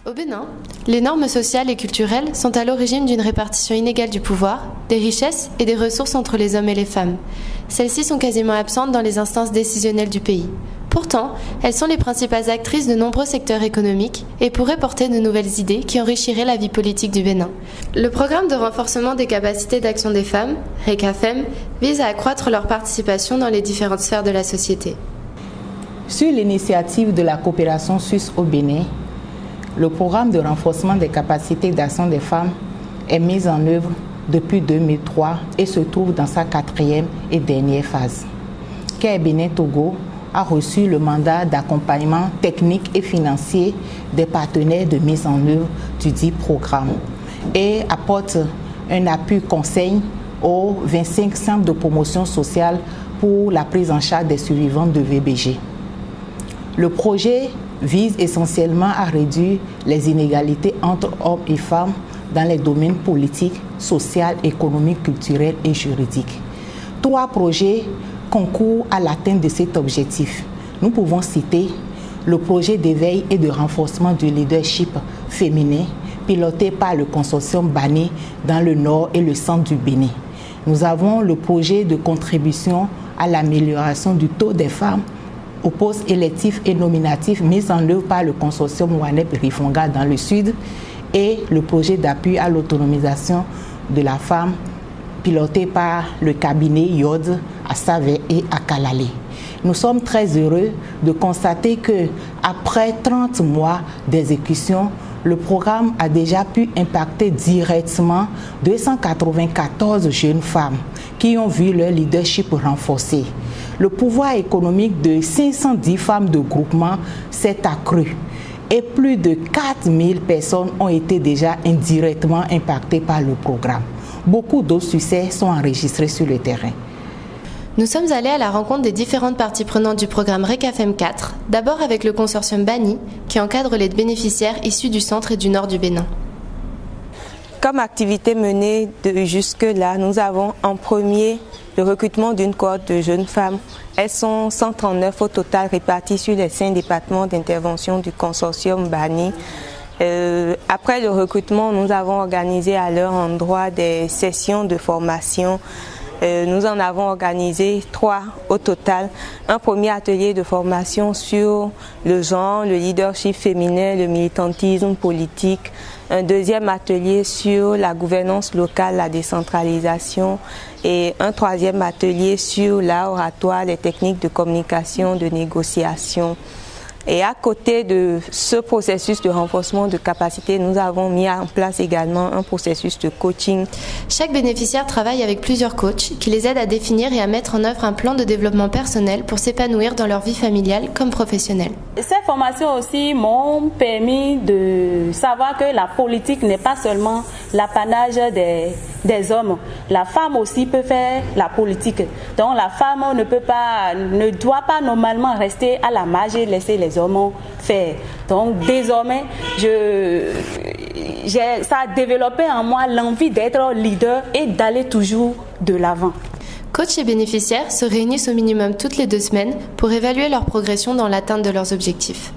Au Bénin, les normes sociales et culturelles sont à l'origine d'une répartition inégale du pouvoir, des richesses et des ressources entre les hommes et les femmes. Celles-ci sont quasiment absentes dans les instances décisionnelles du pays. Pourtant, elles sont les principales actrices de nombreux secteurs économiques et pourraient porter de nouvelles idées qui enrichiraient la vie politique du Bénin. Le programme de renforcement des capacités d'action des femmes, RECAFEM, vise à accroître leur participation dans les différentes sphères de la société. Sur l'initiative de la coopération suisse au Bénin, le programme de renforcement des capacités d'action des femmes est mis en œuvre depuis 2003 et se trouve dans sa 4e et dernière phase. CARE Bénin Togo a reçu le mandat d'accompagnement technique et financier des partenaires de mise en œuvre du dit programme et apporte un appui conseil aux 25 centres de promotion sociale pour la prise en charge des survivantes de VBG. Le projet vise essentiellement à réduire les inégalités entre hommes et femmes dans les domaines politiques, sociaux, économiques, culturels et juridiques. 3 projets concourent à l'atteinte de cet objectif. Nous pouvons citer le projet d'éveil et de renforcement du leadership féminin piloté par le consortium Bani dans le nord et le centre du Bénin. Nous avons le projet de contribution à l'amélioration du taux des femmes aux postes électifs et nominatifs mis en œuvre par le consortium Wanep-Rifonga dans le sud et le projet d'appui à l'autonomisation de la femme piloté par le cabinet YOD à Savé et à Kalalé. Nous sommes très heureux de constater que, après 30 mois d'exécution, le programme a déjà pu impacter directement 294 jeunes femmes qui ont vu leur leadership renforcé. Le pouvoir économique de 510 femmes de groupement s'est accru et plus de 4000 personnes ont été déjà indirectement impactées par le programme. Beaucoup d'autres succès sont enregistrés sur le terrain. Nous sommes allés à la rencontre des différentes parties prenantes du programme RECAFEM 4, d'abord avec le consortium Bani, qui encadre les bénéficiaires issus du centre et du nord du Bénin. Comme activité menée jusque-là, nous avons en premier le recrutement d'une cohorte de jeunes femmes. Elles sont 139 au total réparties sur les 5 départements d'intervention du consortium Bani. Après le recrutement, nous avons organisé à leur endroit des sessions de formation. Nous en avons organisé 3 au total. Un premier atelier de formation sur le genre, le leadership féminin, le militantisme politique. Un deuxième atelier sur la gouvernance locale, la décentralisation. Et un 3e atelier sur l'art oratoire, les techniques de communication, de négociation. Et à côté de ce processus de renforcement de capacité, nous avons mis en place également un processus de coaching. Chaque bénéficiaire travaille avec plusieurs coachs qui les aident à définir et à mettre en œuvre un plan de développement personnel pour s'épanouir dans leur vie familiale comme professionnelle. Ces formations aussi m'ont permis de savoir que la politique n'est pas seulement l'apanage des hommes. La femme aussi peut faire la politique. Donc la femme ne doit pas normalement rester à la marge et laisser les hommes faire. Donc désormais, ça a développé en moi l'envie d'être leader et d'aller toujours de l'avant. Coachs et bénéficiaires se réunissent au minimum toutes les 2 semaines pour évaluer leur progression dans l'atteinte de leurs objectifs.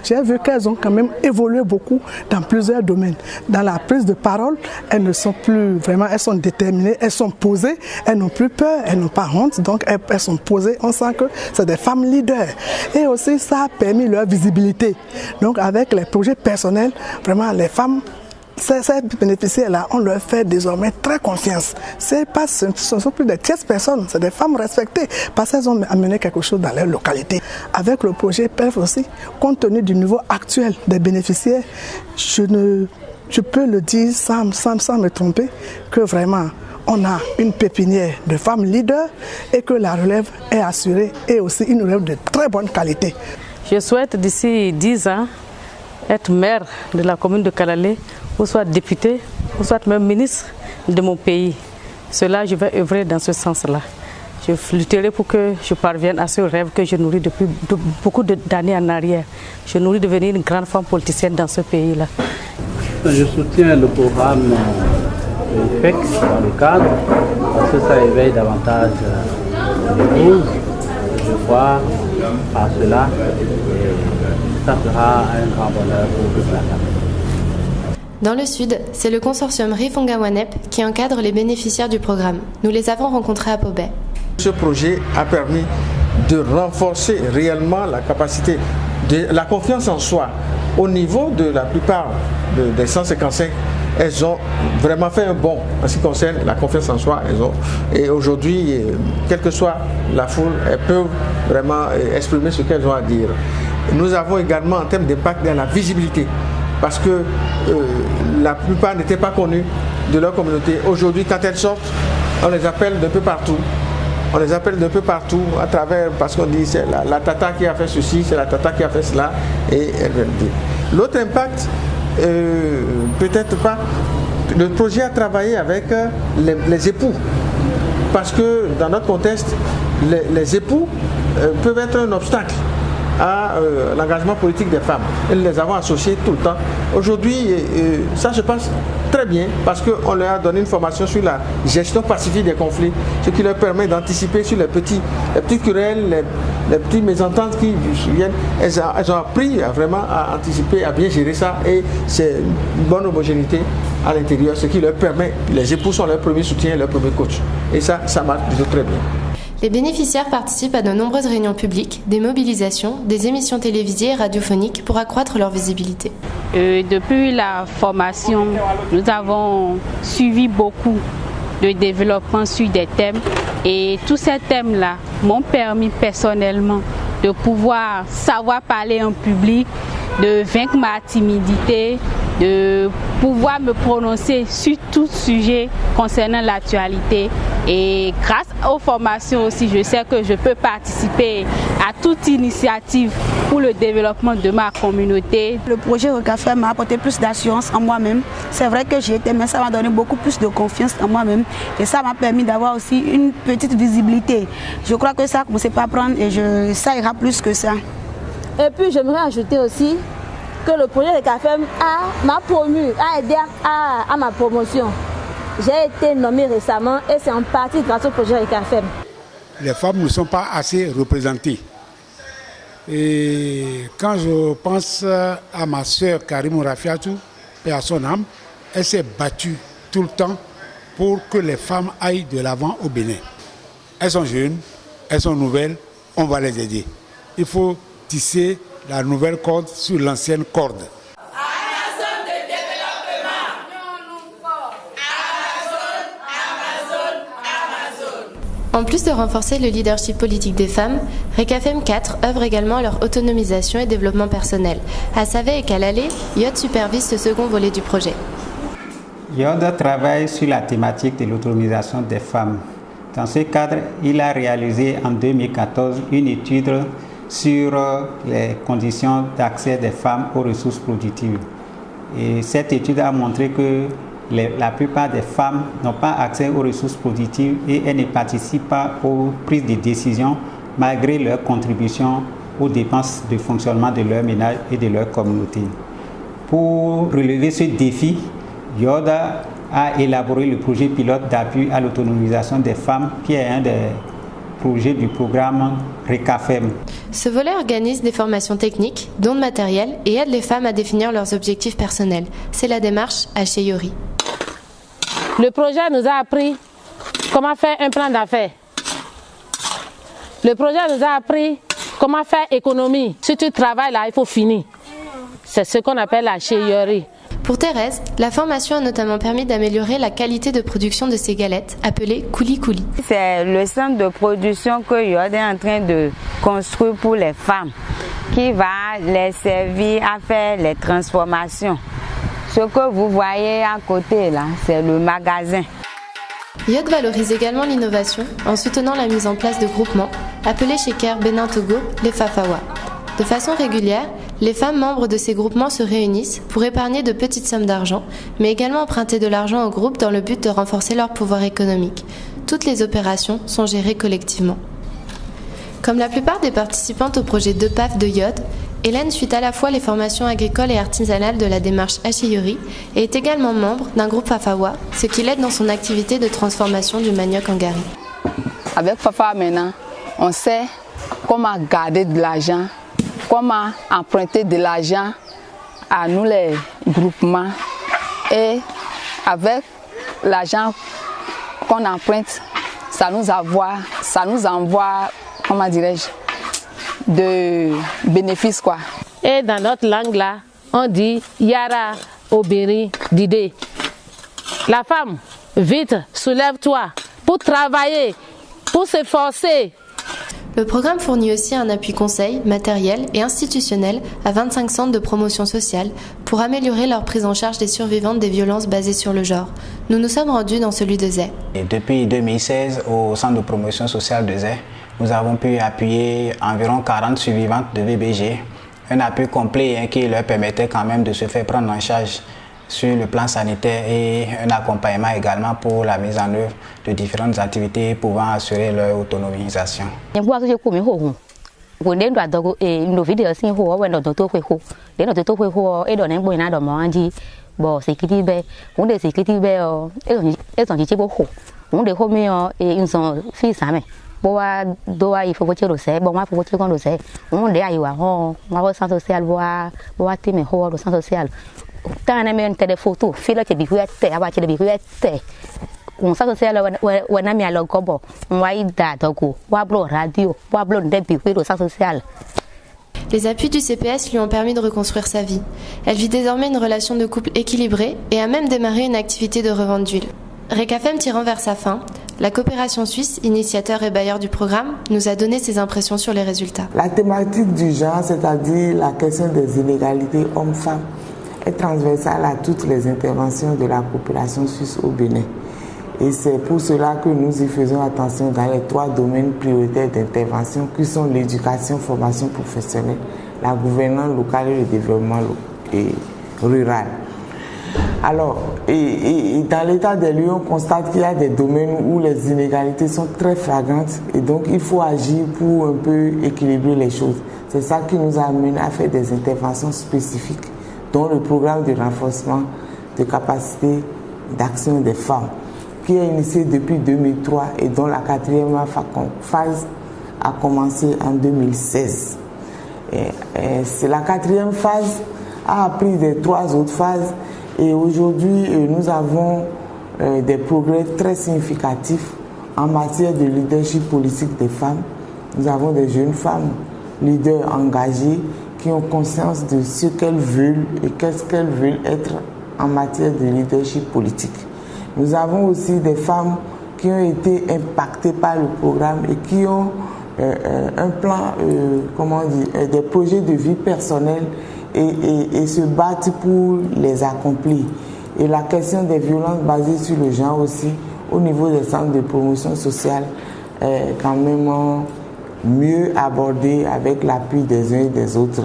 J'ai vu qu'elles ont quand même évolué beaucoup dans plusieurs domaines. Dans la prise de parole, elles ne sont plus vraiment, elles sont déterminées, elles sont posées, elles n'ont plus peur, elles n'ont pas honte, donc elles sont posées. On sent que c'est des femmes leaders. Et aussi, ça a permis leur visibilité. Donc avec les projets personnels, vraiment les femmes, ces bénéficiaires-là, on leur fait désormais très confiance. Ce ne sont plus des tierces personnes, c'est des femmes respectées parce qu'elles ont amené quelque chose dans leur localité. Avec le projet PERF aussi, compte tenu du niveau actuel des bénéficiaires, je peux le dire sans me tromper que vraiment on a une pépinière de femmes leaders et que la relève est assurée et aussi une relève de très bonne qualité. Je souhaite d'ici 10 ans être maire de la commune de Kalalé, ou soit député, ou soit même ministre de mon pays. Cela, je vais œuvrer dans ce sens-là. Je lutterai pour que je parvienne à ce rêve que je nourris depuis beaucoup d'années en arrière. Je nourris de devenir une grande femme politicienne dans ce pays-là. Je soutiens le programme FEC dans le cadre, parce que ça éveille davantage les causes. Je crois à cela et ça sera un grand bonheur pour toute la famille. Dans le sud, c'est le consortium Rifonga-Wanep qui encadre les bénéficiaires du programme. Nous les avons rencontrés à Pobet. Ce projet a permis de renforcer réellement la capacité, la confiance en soi. Au niveau de la plupart des 155, elles ont vraiment fait un bond en ce qui concerne la confiance en soi. Et aujourd'hui, quelle que soit la foule, elles peuvent vraiment exprimer ce qu'elles ont à dire. Nous avons également en termes d'impact dans la visibilité, parce que la plupart n'étaient pas connues de leur communauté. Aujourd'hui, quand elles sortent, on les appelle d'un peu partout. On les appelle d'un peu partout à travers, parce qu'on dit c'est la tata qui a fait ceci, c'est la tata qui a fait cela, et elles viennent dire. L'autre impact, peut-être pas, le projet a travaillé avec les époux, parce que dans notre contexte, les époux peuvent être un obstacle à l'engagement politique des femmes. Et nous les avons associés tout le temps. Aujourd'hui, ça se passe très bien parce qu'on leur a donné une formation sur la gestion pacifique des conflits, ce qui leur permet d'anticiper sur les petites querelles, les petites mésententes qui viennent. Elles ont appris vraiment à anticiper, à bien gérer ça, et c'est une bonne homogénéité à l'intérieur, ce qui leur permet, les époux sont leur premier soutien, leur premier coach. Et ça marche plutôt très bien. Les bénéficiaires participent à de nombreuses réunions publiques, des mobilisations, des émissions télévisées et radiophoniques pour accroître leur visibilité. Depuis la formation, nous avons suivi beaucoup de développement sur des thèmes, et tous ces thèmes-là m'ont permis personnellement de pouvoir savoir parler en public, de vaincre ma timidité, de pouvoir me prononcer sur tout sujet concernant l'actualité. Et grâce aux formations aussi, je sais que je peux participer à toute initiative pour le développement de ma communauté. Le projet RECAFEM m'a apporté plus d'assurance en moi-même. C'est vrai que j'y étais, mais ça m'a donné beaucoup plus de confiance en moi-même. Et ça m'a permis d'avoir aussi une petite visibilité. Je crois que ça a commencé par prendre, et ça ira plus que ça. Et puis j'aimerais ajouter aussi que le projet RECAFEM m'a promu, a aidé à ma promotion. J'ai été nommée récemment et c'est en partie grâce au projet RECAFEM. Les femmes ne sont pas assez représentées. Et quand je pense à ma sœur Karim Rafiatou et à son âme, elle s'est battue tout le temps pour que les femmes aillent de l'avant au Bénin. Elles sont jeunes, elles sont nouvelles, on va les aider. Il faut tisser la nouvelle corde sur l'ancienne corde. En plus de renforcer le leadership politique des femmes, RECAFEM 4 œuvre également à leur autonomisation et développement personnel. À Savé et Kalalé, Yod supervise ce second volet du projet. Yod travaille sur la thématique de l'autonomisation des femmes. Dans ce cadre, il a réalisé en 2014 une étude sur les conditions d'accès des femmes aux ressources productives. Et cette étude a montré que la plupart des femmes n'ont pas accès aux ressources productives et elles ne participent pas aux prises de décision malgré leur contribution aux dépenses de fonctionnement de leur ménage et de leur communauté. Pour relever ce défi, Yoda a élaboré le projet pilote d'appui à l'autonomisation des femmes, qui est un des projets du programme RECAFEM. Ce volet organise des formations techniques, dons de matériel et aide les femmes à définir leurs objectifs personnels. C'est la démarche Heyori. Le projet nous a appris comment faire un plan d'affaires. Le projet nous a appris comment faire économie. Si tu travailles là, il faut finir. C'est ce qu'on appelle la Heyori. Pour Thérèse, la formation a notamment permis d'améliorer la qualité de production de ses galettes, appelées Kouli Kouli. C'est le centre de production que Yod est en train de construire pour les femmes, qui va les servir à faire les transformations. Ce que vous voyez à côté là, c'est le magasin. Yod valorise également l'innovation en soutenant la mise en place de groupements, appelés chez Caire Bénin Togo les Fafawa. De façon régulière, les femmes membres de ces groupements se réunissent pour épargner de petites sommes d'argent, mais également emprunter de l'argent au groupe dans le but de renforcer leur pouvoir économique. Toutes les opérations sont gérées collectivement. Comme la plupart des participantes au projet 2PAF de Yod, Hélène suit à la fois les formations agricoles et artisanales de la démarche Heyori et est également membre d'un groupe Fafawa, ce qui l'aide dans son activité de transformation du manioc en gari. Avec Fafawa maintenant, on sait comment garder de l'argent, comment emprunter de l'argent à nous les groupements Et avec l'argent qu'on emprunte, ça nous envoie, comment dirais-je, de bénéfices quoi. Et dans notre langue là, on dit Yara Obiri Dide. La femme, vite, soulève-toi pour travailler, pour s'efforcer. Le programme fournit aussi un appui conseil, matériel et institutionnel à 25 centres de promotion sociale pour améliorer leur prise en charge des survivantes des violences basées sur le genre. Nous nous sommes rendus dans celui de Zé. Et depuis 2016, au centre de promotion sociale de Zé, nous avons pu appuyer environ 40 survivantes de VBG. Un appui complet qui leur permettait quand même de se faire prendre en charge sur le plan sanitaire et un accompagnement également pour la mise en œuvre de différentes activités pouvant assurer leur autonomisation. Les appuis du CPS lui ont permis de reconstruire sa vie. Elle vit désormais une relation de couple équilibrée et a même démarré une activité de revente d'huile. RECAFEM tirant vers sa fin, la coopération suisse, initiateur et bailleur du programme, nous a donné ses impressions sur les résultats. La thématique du genre, c'est-à-dire la question des inégalités hommes-femmes, est transversale à toutes les interventions de la coopération suisse au Bénin. Et c'est pour cela que nous y faisons attention dans les 3 domaines prioritaires d'intervention qui sont l'éducation, formation professionnelle, la gouvernance locale et le développement rural. Alors, et dans l'état des lieux, on constate qu'il y a des domaines où les inégalités sont très flagrantes et donc il faut agir pour un peu équilibrer les choses. C'est ça qui nous a amené à faire des interventions spécifiques, dont le programme de renforcement de capacité d'action des femmes, qui est initié depuis 2003 et dont la 4e phase a commencé en 2016. C'est la 4e phase a appris des 3 autres phases et aujourd'hui nous avons des progrès très significatifs en matière de leadership politique des femmes. Nous avons des jeunes femmes leaders engagées qui ont conscience de ce qu'elles veulent et qu'est-ce qu'elles veulent être en matière de leadership politique. Nous avons aussi des femmes qui ont été impactées par le programme et qui ont un plan, des projets de vie personnelle et se battent pour les accomplir. Et la question des violences basées sur le genre aussi, au niveau des centres de promotion sociale, est quand même mieux abordée avec l'appui des uns et des autres.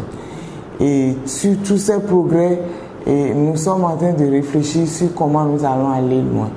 Et sur tous ces progrès, nous sommes en train de réfléchir sur comment nous allons aller loin.